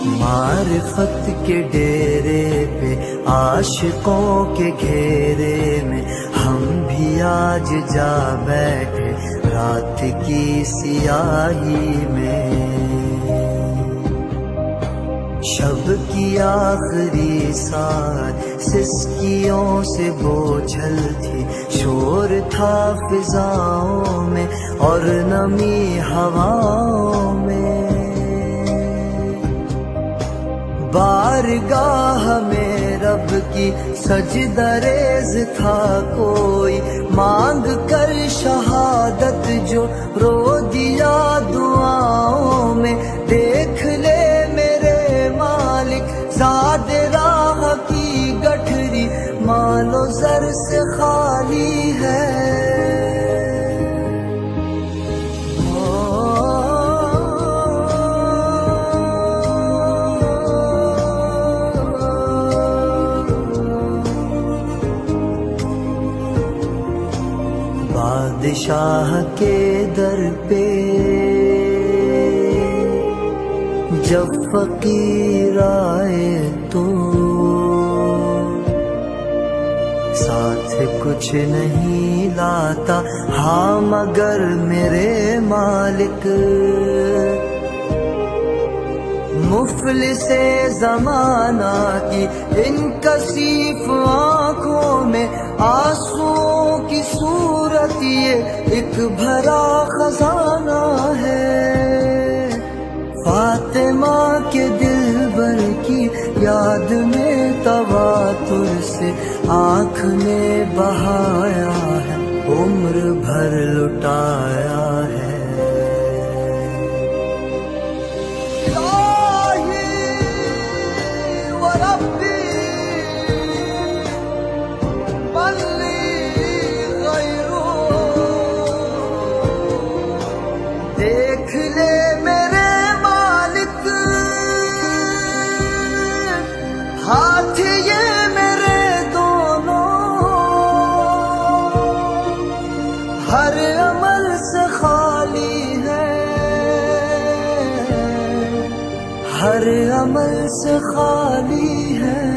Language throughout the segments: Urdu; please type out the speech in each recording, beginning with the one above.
معرفت کے ڈیرے پہ عاشقوں کے گھیرے میں ہم بھی آج جا بیٹھے رات کی سیاہی میں. شب کی آخری سات سسکیوں سے بوجھل تھی، شور تھا فضاؤں میں اور نمی ہواؤں میں. بارگاہ میں رب کی سجدہ ریز تھا کوئی، مانگ کر شہادت جو رو دیا دعاؤں میں. دیکھ لے میرے مالک زاد راہ کی گٹھری، مال و زر سے خالی ہے. بادشاہ کے در پہ جب فقیر آئے تو ساتھ کچھ نہیں لاتا، ہاں مگر میرے مالک. مفلس زمانہ کی ان کثیف آنکھوں میں آنسوؤں کی صورت یہ ایک بھرا خزانہ ہے. فاطمہ کے دلبر کی یاد میں تواتر سے آنکھ نے بہایا ہے، عمر بھر لٹایا ہے. دیکھ لے میرے مالک ہاتھ یہ میرے دونوں، ہر عمل سے خالی ہے، ہر عمل سے خالی ہے.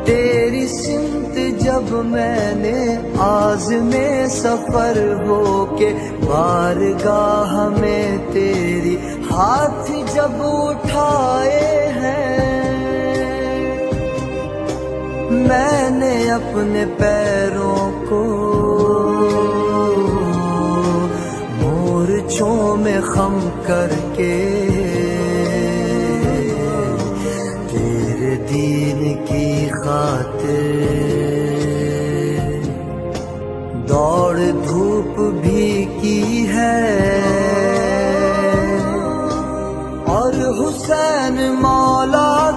تیری سمت جب میں نے عازم سفر ہو کے بارگاہ میں تیری ہاتھ جب اٹھائے ہیں، میں نے اپنے پیروں کو مورچوں میں خم کر کے تیرے دین کی خاطر دوڑ دھوپ بھی کی ہے. اور حسین مولا